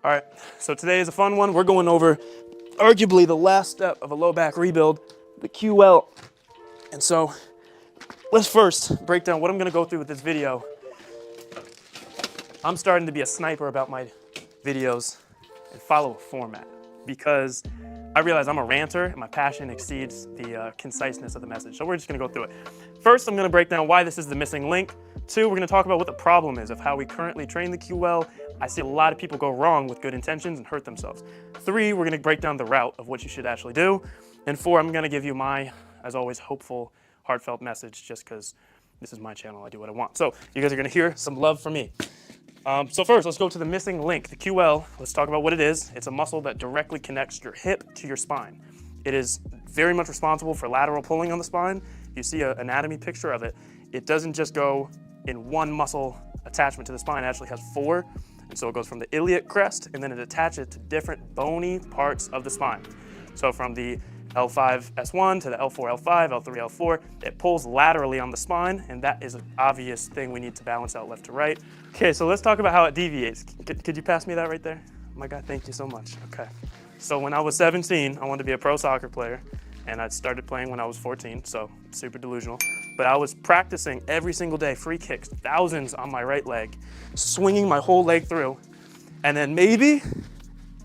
All right, so today is a fun one. We're going over arguably the last step of a low back rebuild, the QL. And so let's first break down what I'm gonna go through with this video. I'm starting to be a sniper about my videos and follow a format because I realize I'm a ranter and my passion exceeds the conciseness of the message. So we're just gonna go through it. First, I'm gonna break down why this is the missing link. Two, we're gonna talk about what the problem is of how we currently train the QL. I see a lot of people go wrong with good intentions and hurt themselves. Three, we're gonna break down the route of what you should actually do. And four, I'm gonna give you my, as always, hopeful, heartfelt message just because this is my channel, I do what I want. So you guys are gonna hear some love from me. So first, let's go to the missing link, the QL. Let's talk about what it is. It's a muscle that directly connects your hip to your spine. It is very much responsible for lateral pulling on the spine. You see an anatomy picture of it. It doesn't just go in one muscle attachment to the spine, it actually has four. And so it goes from the iliac crest and then it attaches to different bony parts of the spine. So from the L5-S1 to the L4-L5, L3-L4, it pulls laterally on the spine, and that is an obvious thing we need to balance out left to right. Okay, so let's talk about how it deviates. Could you pass me that right there? Oh my God, thank you so much. Okay. So when I was 17, I wanted to be a pro soccer player, and I started playing when I was 14, so super delusional. But I was practicing every single day, free kicks, thousands on my right leg, swinging my whole leg through, and then maybe,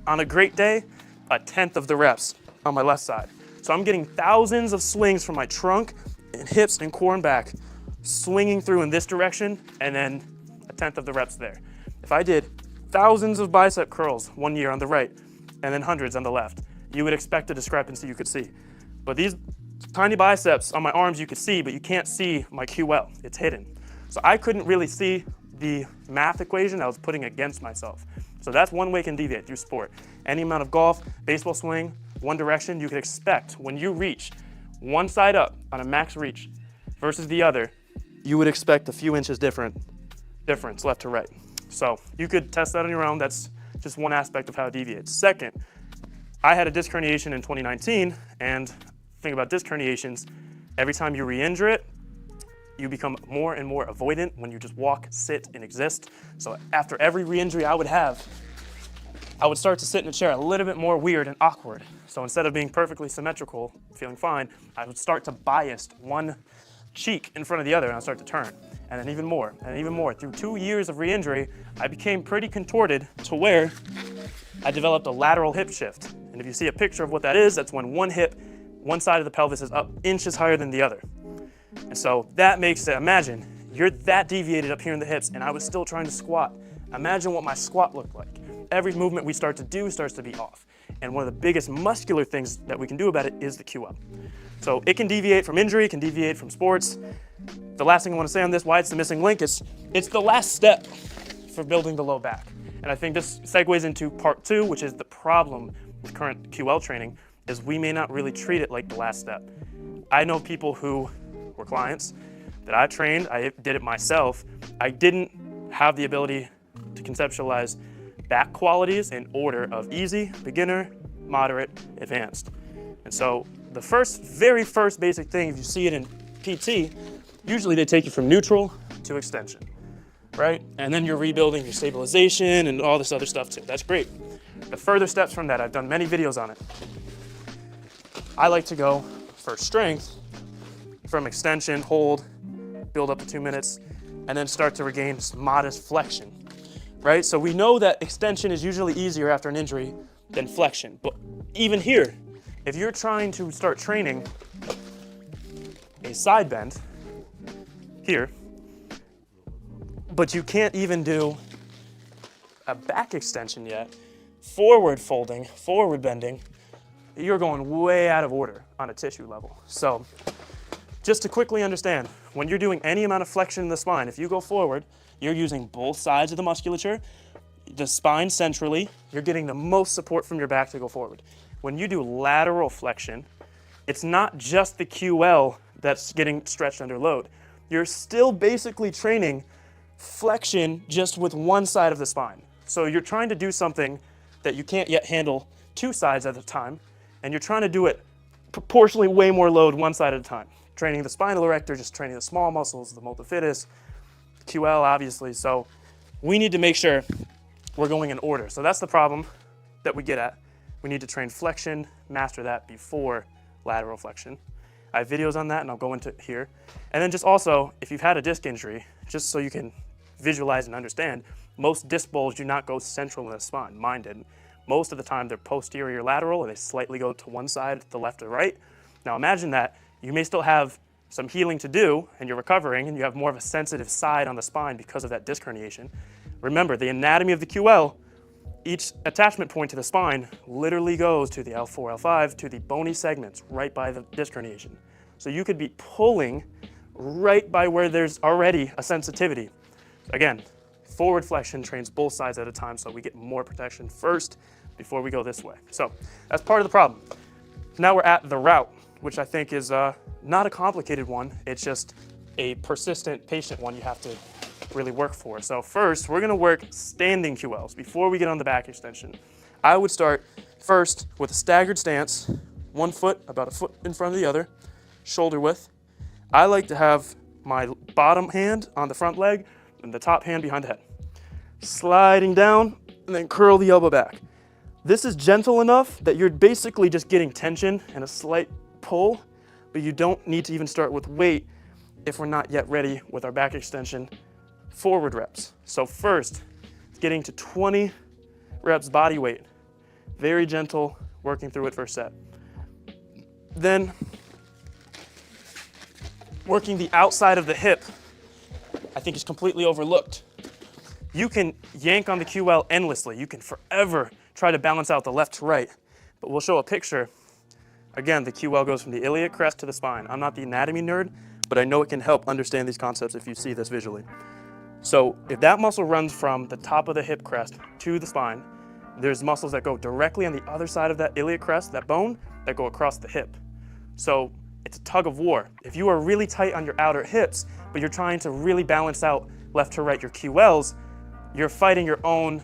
on a great day, 1/10 of the reps on my left side. So I'm getting thousands of swings from my trunk and hips and core and back, swinging through in this direction, and then 1/10 of the reps there. If I did thousands of bicep curls one year on the right, and then hundreds on the left, you would expect a discrepancy you could see. But these tiny biceps on my arms you could see, but you can't see my QL, it's hidden. So I couldn't really see the math equation I was putting against myself. So that's one way it can deviate through sport. Any amount of golf, baseball swing, one direction, you could expect when you reach one side up on a max reach versus the other, you would expect a few inches difference left to right. So you could test that on your own. That's just one aspect of how it deviates. Second, I had a disc herniation in 2019, and the thing about disc herniations, every time you re-injure it, you become more and more avoidant when you just walk, sit, and exist. So after every re-injury I would have, I would start to sit in a chair a little bit more weird and awkward. So instead of being perfectly symmetrical, feeling fine, I would start to bias one cheek in front of the other, and I'd start to turn. And then even more, and even more. Through 2 years of re-injury, I became pretty contorted to where I developed a lateral hip shift. And if you see a picture of what that is, that's when one hip, one side of the pelvis is up inches higher than the other. And so that makes it, imagine, you're that deviated up here in the hips, and I was still trying to squat. Imagine what my squat looked like. Every movement we start to do starts to be off. And one of the biggest muscular things that we can do about it is the QL. So it can deviate from injury, it can deviate from sports. The last thing I want to say on this, why it's the missing link, is it's the last step for building the low back. And I think this segues into part two, which is the problem with current QL training, is we may not really treat it like the last step. I know people who were clients that I trained, I did it myself. I didn't have the ability to conceptualize back qualities in order of easy, beginner, moderate, advanced. And so the very first basic thing, if you see it in PT, usually they take you from neutral to extension, right? And then you're rebuilding your stabilization and all this other stuff too. That's great. The further steps from that, I've done many videos on it. I like to go for strength from extension, hold, build up to 2 minutes, and then start to regain modest flexion. Right? So we know that extension is usually easier after an injury than flexion. But even here, if you're trying to start training a side bend here, but you can't even do a back extension yet, forward folding, forward bending, you're going way out of order on a tissue level. So just to quickly understand, when you're doing any amount of flexion in the spine, if you go forward, you're using both sides of the musculature, the spine centrally, you're getting the most support from your back to go forward. When you do lateral flexion, it's not just the QL that's getting stretched under load. You're still basically training flexion just with one side of the spine. So you're trying to do something that you can't yet handle two sides at a time, and you're trying to do it proportionally way more load one side at a time. Training the spinal erector, just training the small muscles, the multifidus, QL obviously. So we need to make sure we're going in order. So that's the problem that we get at. We need to train flexion, master that before lateral flexion. I have videos on that and I'll go into here. And then just also, if you've had a disc injury, just so you can visualize and understand, most disc bowls do not go central in the spine. Mine didn't. Most of the time they're posterior lateral and they slightly go to one side, the left or right. Now imagine that you may still have some healing to do and you're recovering and you have more of a sensitive side on the spine because of that disc herniation. Remember, the anatomy of the QL, each attachment point to the spine literally goes to the L4, L5, to the bony segments right by the disc herniation. So you could be pulling right by where there's already a sensitivity. Again, forward flexion trains both sides at a time so we get more protection first before we go this way. So that's part of the problem. Now we're at the route, which I think is not a complicated one. It's just a persistent, patient one you have to really work for. So first, we're gonna work standing QLs before we get on the back extension. I would start first with a staggered stance, one foot about a foot in front of the other, shoulder width. I like to have my bottom hand on the front leg and the top hand behind the head. Sliding down and then curl the elbow back. This is gentle enough that you're basically just getting tension and a slight pull, but you don't need to even start with weight if we're not yet ready with our back extension forward reps. So first, getting to 20 reps body weight. Very gentle, working through it first set. Then, working the outside of the hip, I think is completely overlooked. You can yank on the QL endlessly. You can forever try to balance out the left to right, but we'll show a picture. Again, the QL goes from the iliac crest to the spine. I'm not the anatomy nerd, but I know it can help understand these concepts if you see this visually. So if that muscle runs from the top of the hip crest to the spine, there's muscles that go directly on the other side of that iliac crest, that bone, that go across the hip. So it's a tug of war. If you are really tight on your outer hips, but you're trying to really balance out left to right your QLs, you're fighting your own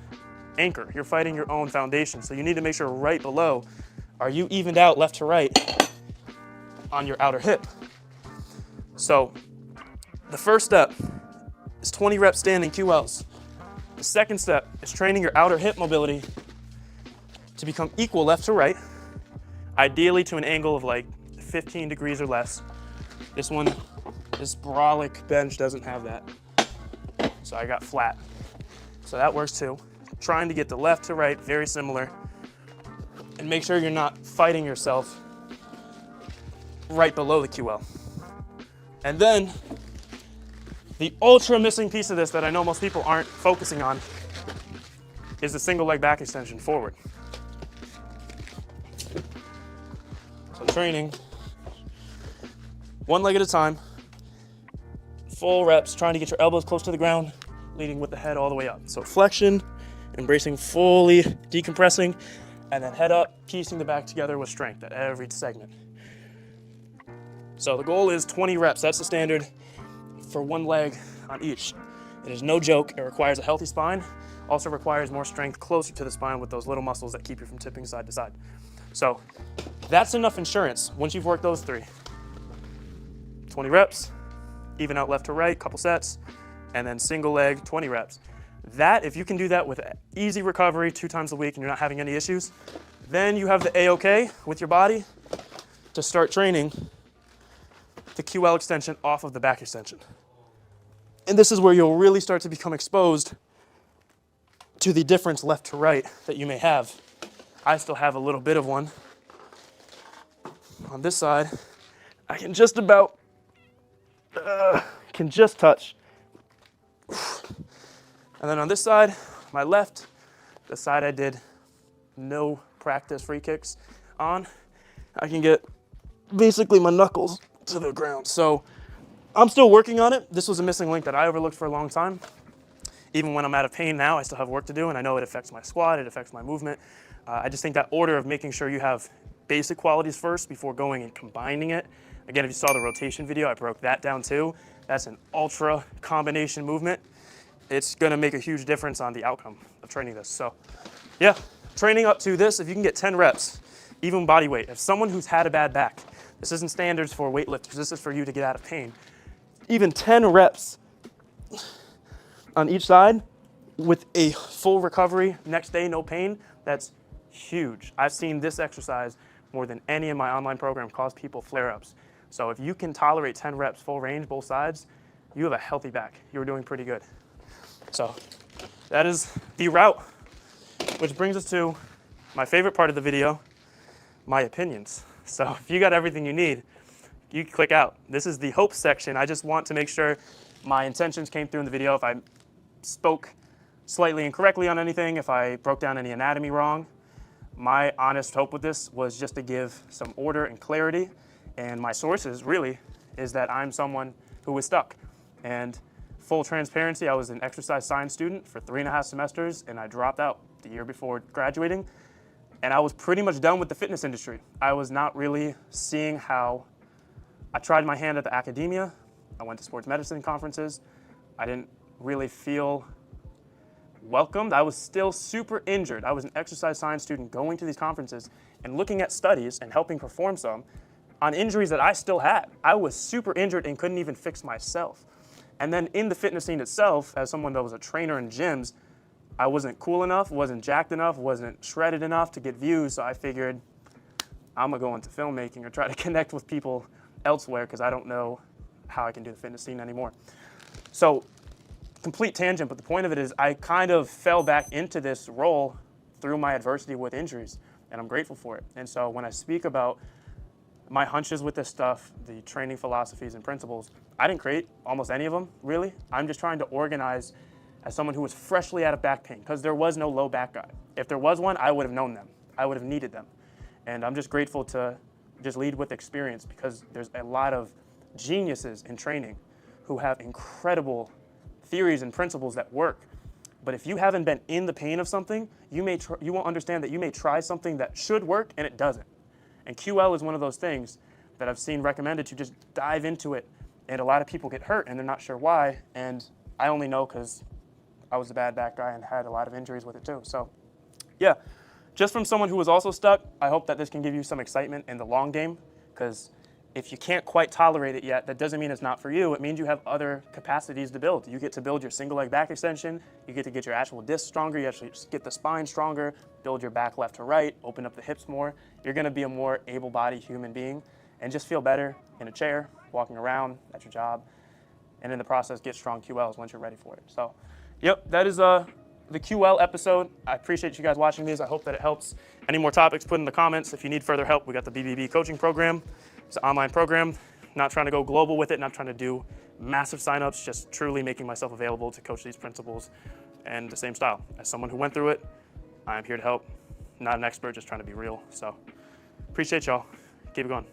anchor. You're fighting your own foundation. So you need to make sure right below, are you evened out left to right on your outer hip? So the first step is 20 reps standing QLs. The second step is training your outer hip mobility to become equal left to right, ideally to an angle of like 15 degrees or less. This brolic bench doesn't have that. So I got flat. So that works too. Trying to get the left to right, very similar. And make sure you're not fighting yourself right below the QL. And then, the ultra missing piece of this that I know most people aren't focusing on is the single leg back extension forward. So training, one leg at a time, full reps, trying to get your elbows close to the ground, leading with the head all the way up. So flexion, embracing fully decompressing, and then head up, piecing the back together with strength at every segment. So the goal is 20 reps. That's the standard for one leg on each. It is no joke. It requires a healthy spine. Also requires more strength closer to the spine with those little muscles that keep you from tipping side to side. So that's enough insurance once you've worked those three. 20 reps, even out left to right, couple sets, and then single leg, 20 reps. That, if you can do that with easy recovery 2 times a week and you're not having any issues, then you have the A-OK with your body to start training the QL extension off of the back extension. And this is where you'll really start to become exposed to the difference left to right that you may have. I still have a little bit of one. On this side, I can just about, can just touch. And then on this side, my left, the side I did no practice free kicks on, I can get basically my knuckles to the ground. So I'm still working on it. This was a missing link that I overlooked for a long time. Even when I'm out of pain now, I still have work to do, and I know it affects my squat, it affects my movement. I just think that order of making sure you have basic qualities first before going and combining it. Again, if you saw the rotation video, I broke that down too. That's an ultra combination movement. It's gonna make a huge difference on the outcome of training this. So yeah, training up to this, if you can get 10 reps, even body weight. If someone who's had a bad back, this isn't standards for weightlifters, this is for you to get out of pain. Even 10 reps on each side with a full recovery, next day, no pain, that's huge. I've seen this exercise more than any in my online program cause people flare-ups. So if you can tolerate 10 reps, full range, both sides, you have a healthy back. You're doing pretty good. So that is the route, which brings us to my favorite part of the video, my opinions. So if you got everything you need, you click out. This is the hope section. I just want to make sure my intentions came through in the video. If I spoke slightly incorrectly on anything, if I broke down any anatomy wrong, my honest hope with this was just to give some order and clarity. And my sources really is that I'm someone who was stuck. And full transparency, I was an exercise science student for 3.5 semesters, and I dropped out the year before graduating. And I was pretty much done with the fitness industry. I was not really seeing how. I tried my hand at the academia. I went to sports medicine conferences. I didn't really feel welcomed. I was still super injured. I was an exercise science student going to these conferences and looking at studies and helping perform some on injuries that I still had. I was super injured and couldn't even fix myself. And then in the fitness scene itself, as someone that was a trainer in gyms, I wasn't cool enough, wasn't jacked enough, wasn't shredded enough to get views, so I figured I'm gonna go into filmmaking or try to connect with people elsewhere because I don't know how I can do the fitness scene anymore. So, complete tangent, but the point of it is I kind of fell back into this role through my adversity with injuries, and I'm grateful for it. And so when I speak about my hunches with this stuff, the training philosophies and principles, I didn't create almost any of them, really. I'm just trying to organize as someone who was freshly out of back pain, because there was no low back guy. If there was one, I would have known them. I would have needed them. And I'm just grateful to just lead with experience, because there's a lot of geniuses in training who have incredible theories and principles that work. But if you haven't been in the pain of something, you won't understand that you may try something that should work and it doesn't. And QL is one of those things that I've seen recommended to just dive into it. And a lot of people get hurt and they're not sure why. And I only know because I was a bad back guy and had a lot of injuries with it too. So yeah, just from someone who was also stuck, I hope that this can give you some excitement in the long game, because if you can't quite tolerate it yet, that doesn't mean it's not for you. It means you have other capacities to build. You get to build your single leg back extension. You get to get your actual disc stronger. You actually just get the spine stronger, build your back left to right, open up the hips more. You're gonna be a more able-bodied human being and just feel better in a chair, walking around at your job, and in the process get strong QLs once you're ready for it. So, yep, that is the QL episode. I appreciate you guys watching these. I hope that it helps. Any more topics, put in the comments. If you need further help, we got the BBB coaching program. It's an online program. Not trying to go global with it, not trying to do massive signups, just truly making myself available to coach these principles and the same style. As someone who went through it, I'm here to help. Not an expert, just trying to be real. So appreciate y'all. Keep it going.